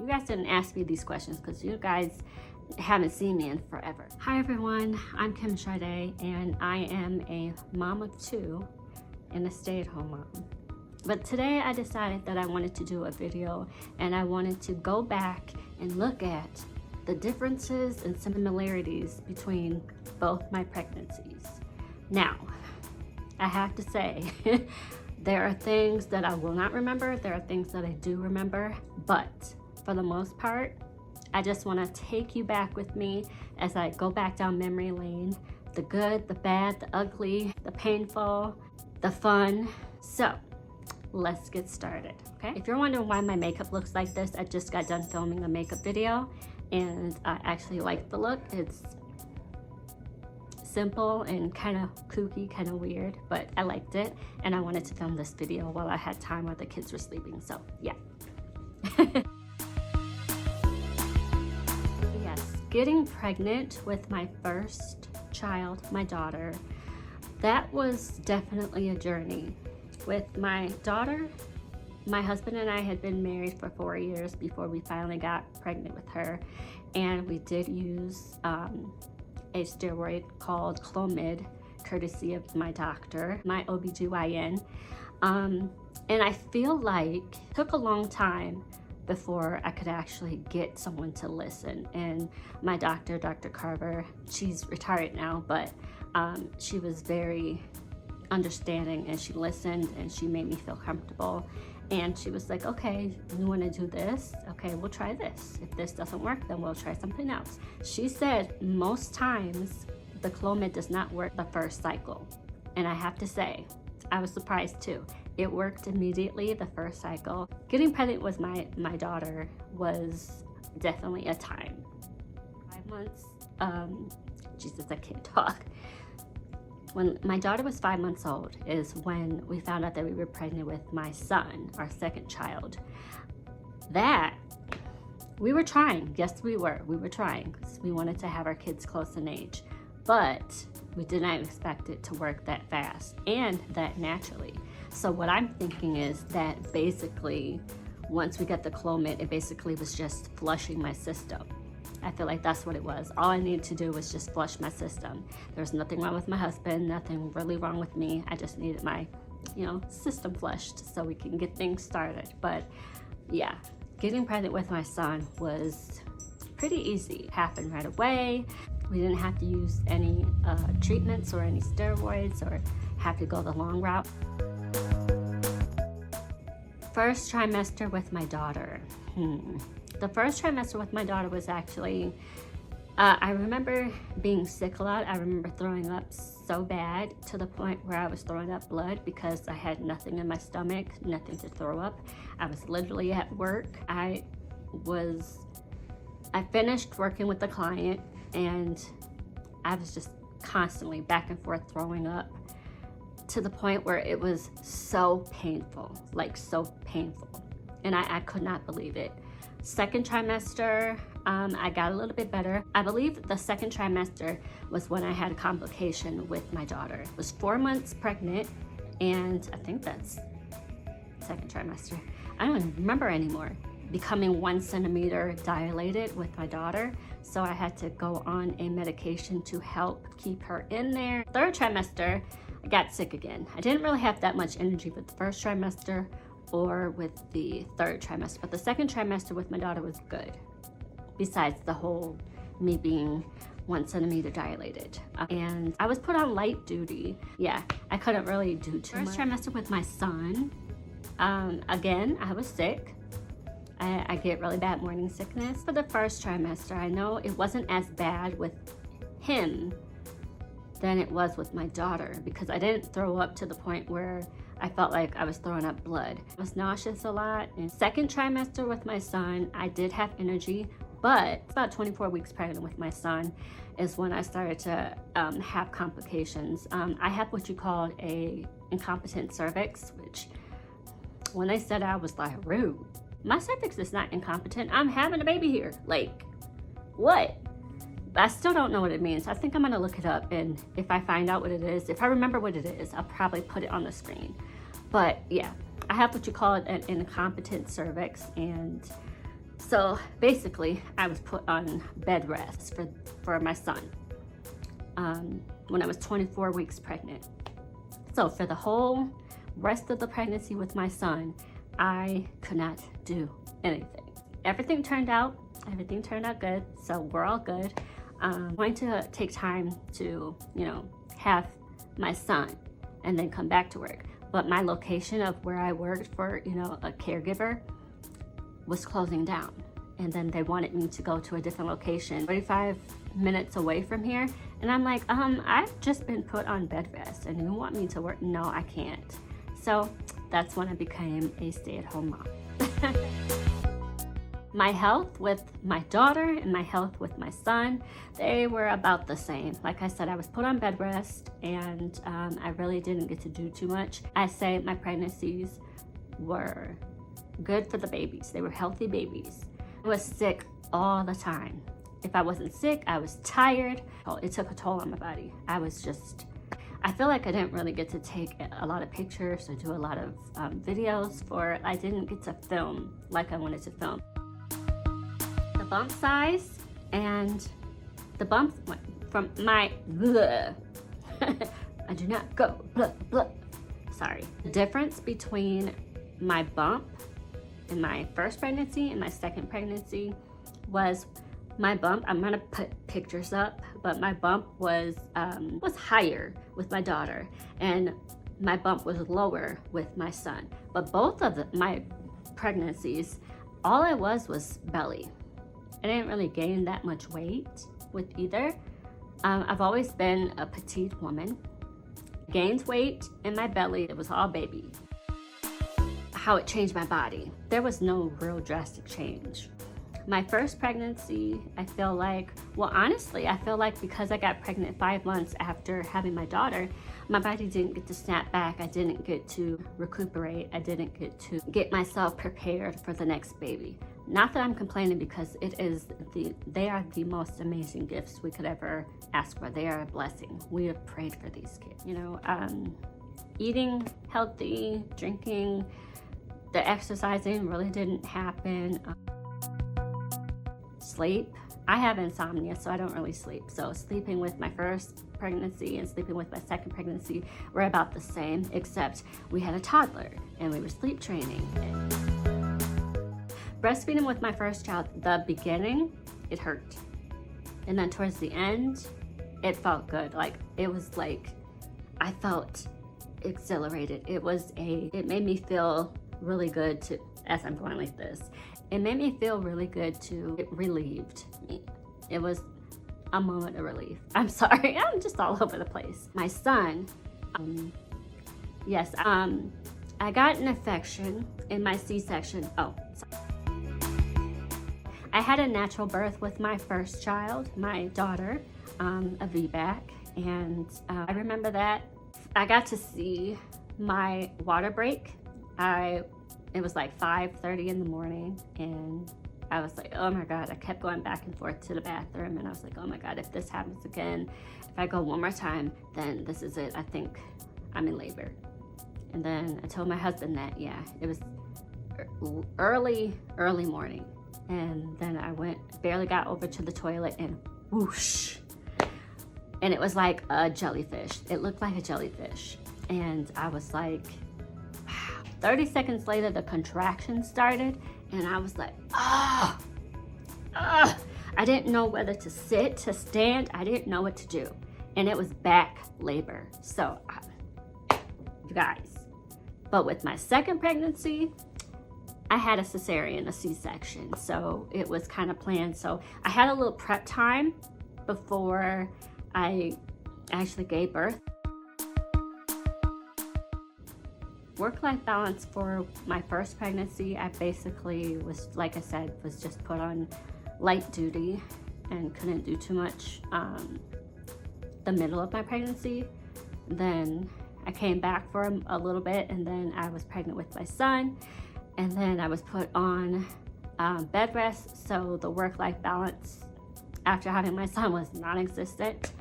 You guys didn't ask me these questions because you guys haven't seen me in forever. Hi everyone, I'm KimSade and I am a mom of 2 and a stay-at-home mom. But today I decided that I wanted to do a video and I wanted to go back and look at the differences and similarities between both my pregnancies. Now, I have to say, there are things that I will not remember, there are things that I do remember, but for the most part, I just want to take you back with me as I go back down memory lane. The good, the bad, the ugly, the painful, the fun. So let's get started, okay? If you're wondering why my makeup looks like this, I just got done filming a makeup video and I actually like the look. It's simple and kind of kooky, kind of weird, but I liked it and I wanted to film this video while I had time while the kids were sleeping, so yeah. Getting pregnant with my first child, my daughter, that was definitely a journey. With my daughter, my husband and I had been married for 4 years before we finally got pregnant with her, and we did use a steroid called Clomid, courtesy of my doctor, my OBGYN, and I feel like it took a long time before I could actually get someone to listen. And my doctor, Dr. Carver, she's retired now, but she was very understanding and she listened and she made me feel comfortable. And she was like, okay, you wanna do this? Okay, we'll try this. If this doesn't work, then we'll try something else. She said most times the Clomid does not work the first cycle. And I have to say, I was surprised too. It worked immediately the first cycle. Getting pregnant with my daughter was definitely a time. 5 months, Jesus, I can't talk. When my daughter was 5 months old is when we found out that we were pregnant with my son, our second child. That, we were trying, yes we were trying because we wanted to have our kids close in age, but we did not expect it to work that fast and that naturally. So what I'm thinking is that basically, once we got the Clomid, it basically was just flushing my system. I feel like that's what it was. All I needed to do was just flush my system. There's nothing wrong with my husband, nothing really wrong with me. I just needed my, system flushed so we can get things started. But yeah, getting pregnant with my son was pretty easy. It happened right away. We didn't have to use any treatments or any steroids or have to go the long route. First trimester with my daughter. The first trimester with my daughter was actually, I remember being sick a lot. I remember throwing up so bad to the point where I was throwing up blood because I had nothing in my stomach, nothing to throw up. I was literally at work. I finished working with the client and I was just constantly back and forth throwing up to the point where it was so painful, like so painful. And I could not believe it. Second trimester, I got a little bit better. I believe the second trimester was when I had a complication with my daughter. I was 4 months pregnant and I think that's second trimester. I don't even remember anymore. Becoming 1 centimeter dilated with my daughter. So I had to go on a medication to help keep her in there. Third trimester, I got sick again. I didn't really have that much energy with the first trimester or with the third trimester, but the second trimester with my daughter was good. Besides the whole me being 1 centimeter dilated. And I was put on light duty. Yeah, I couldn't really do too much. First trimester with my son, again, I was sick. I get really bad morning sickness. For the first trimester, I know it wasn't as bad with him than it was with my daughter because I didn't throw up to the point where I felt like I was throwing up blood. I was nauseous a lot. In second trimester with my son, I did have energy, but about 24 weeks pregnant with my son is when I started to have complications. I have what you call a incompetent cervix, which when they said I was like, rude. My cervix is not incompetent. I'm having a baby here. Like, what? I still don't know what it means. I think I'm gonna look it up, and if I find out what it is, if I remember what it is, I'll probably put it on the screen. But yeah, I have what you call an incompetent cervix, and So basically, I was put on bed rest for my son when I was 24 weeks pregnant. So for the whole rest of the pregnancy with my son, I could not do anything. Everything turned out good, so we're all good. I'm going to take time to, have my son and then come back to work. But my location of where I worked for, a caregiver was closing down. And then they wanted me to go to a different location, 45 minutes away from here. And I'm like, I've just been put on bed rest and you want me to work? No, I can't. So that's when I became a stay-at-home mom. My health with my daughter and my health with my son, they were about the same. Like I said, I was put on bed rest and I really didn't get to do too much. I say my pregnancies were good for the babies. They were healthy babies. I was sick all the time. If I wasn't sick, I was tired. Oh, it took a toll on my body. I feel like I didn't really get to take a lot of pictures or do a lot of videos I didn't get to film like I wanted to film. The bump size and the bumps went from my I do not go blah, blah. Sorry. The difference between my bump in my first pregnancy and my second pregnancy was my bump. I'm gonna put pictures up, but my bump was higher with my daughter and my bump was lower with my son. But both of my pregnancies, all I was belly. I didn't really gain that much weight with either. I've always been a petite woman. Gained weight in my belly, it was all baby. How it changed my body. There was no real drastic change. My first pregnancy, I feel like because I got pregnant 5 months after having my daughter, my body didn't get to snap back. I didn't get to recuperate. I didn't get to get myself prepared for the next baby. Not that I'm complaining, because they are the most amazing gifts we could ever ask for. They are a blessing. We have prayed for these kids. Eating healthy, drinking, the exercising really didn't happen. Sleep. I have insomnia, so I don't really sleep. So sleeping with my first pregnancy and sleeping with my second pregnancy were about the same, except we had a toddler and we were sleep training. Breastfeeding with my first child, the beginning, it hurt. And then towards the end, it felt good. I felt exhilarated. It made me feel really good as I'm going like this. It made me feel really good it relieved me. It was a moment of relief. I'm sorry, I'm just all over the place. My son, I got an infection in my C-section. Oh, sorry. I had a natural birth with my first child, my daughter, a VBAC, and I remember that I got to see my water break. It was like 5:30 in the morning, and I was like, oh my God, I kept going back and forth to the bathroom, and I was like, oh my God, if this happens again, if I go one more time, then this is it. I think I'm in labor. And then I told my husband that, yeah, it was early morning. And then I barely got over to the toilet, and whoosh. And it was like a jellyfish. It looked like a jellyfish. And I was like, 30 seconds later, the contraction started, and I was like, I didn't know whether to sit, to stand. I didn't know what to do. And it was back labor. So, you guys. But with my second pregnancy, I had a cesarean, a C-section. So it was kind of planned. So I had a little prep time before I actually gave birth. Work-life balance for my first pregnancy, I basically was, like I said, was just put on light duty and couldn't do too much the middle of my pregnancy. Then I came back for a little bit, and then I was pregnant with my son, and then I was put on bed rest, so the work-life balance after having my son was non-existent.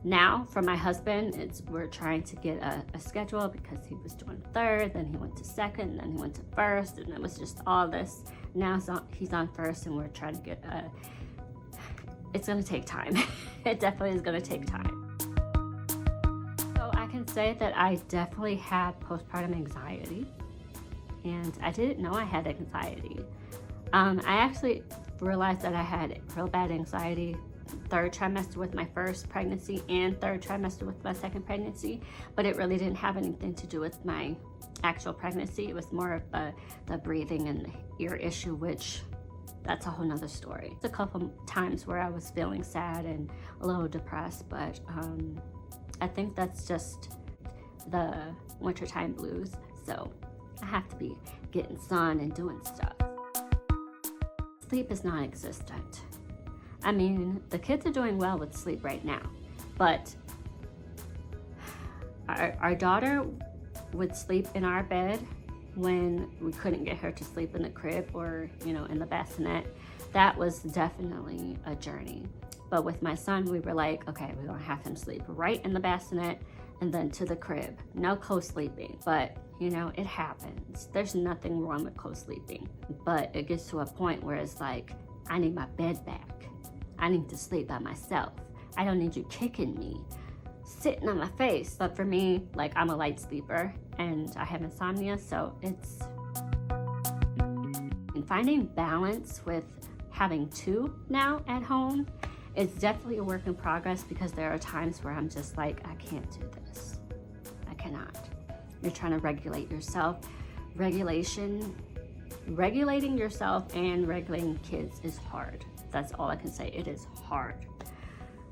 Now, for my husband, we're trying to get a schedule, because he was doing third, then he went to second, then he went to first, and it was just all this now he's on first, and we're trying to get, it's gonna take time. It definitely is gonna take time. So I can say that I definitely had postpartum anxiety, and I didn't know I had anxiety. I actually realized that I had real bad anxiety third trimester with my first pregnancy and third trimester with my second pregnancy, but it really didn't have anything to do with my actual pregnancy. It was more of the breathing and the ear issue, which that's a whole nother story. It's a couple times where I was feeling sad and a little depressed, but I think that's just the wintertime blues. So I have to be getting sun and doing stuff. Sleep is non-existent. I mean, the kids are doing well with sleep right now, but our daughter would sleep in our bed when we couldn't get her to sleep in the crib or, you know, in the bassinet. That was definitely a journey. But with my son, we were like, okay, we're gonna have him sleep right in the bassinet and then to the crib. No co-sleeping, but you know, it happens. There's nothing wrong with co-sleeping, but it gets to a point where it's like, I need my bed back. I need to sleep by myself. I don't need you kicking me, sitting on my face. But for me, like, I'm a light sleeper and I have insomnia, so it's... And finding balance with having two now at home is definitely a work in progress, because there are times where I'm just like, I can't do this. I cannot. You're trying to regulate yourself. Regulating yourself and regulating kids is hard. That's all I can say. It is hard.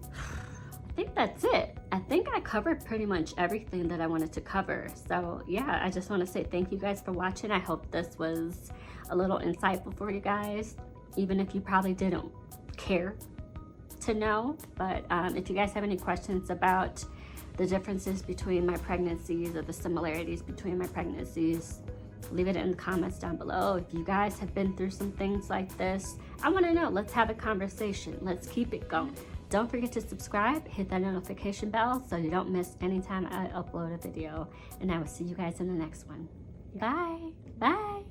I think that's it. I think I covered pretty much everything that I wanted to cover. So yeah, I just want to say thank you guys for watching. I hope this was a little insightful for you guys, even if you probably didn't care to know. But if you guys have any questions about the differences between my pregnancies or the similarities between my pregnancies, leave it in the comments down below. If you guys have been through some things like this, I want to know. Let's have a conversation. Let's keep it going. Don't forget to subscribe, hit that notification bell so you don't miss any time I upload a video. And I will see you guys in the next one. Bye. Bye.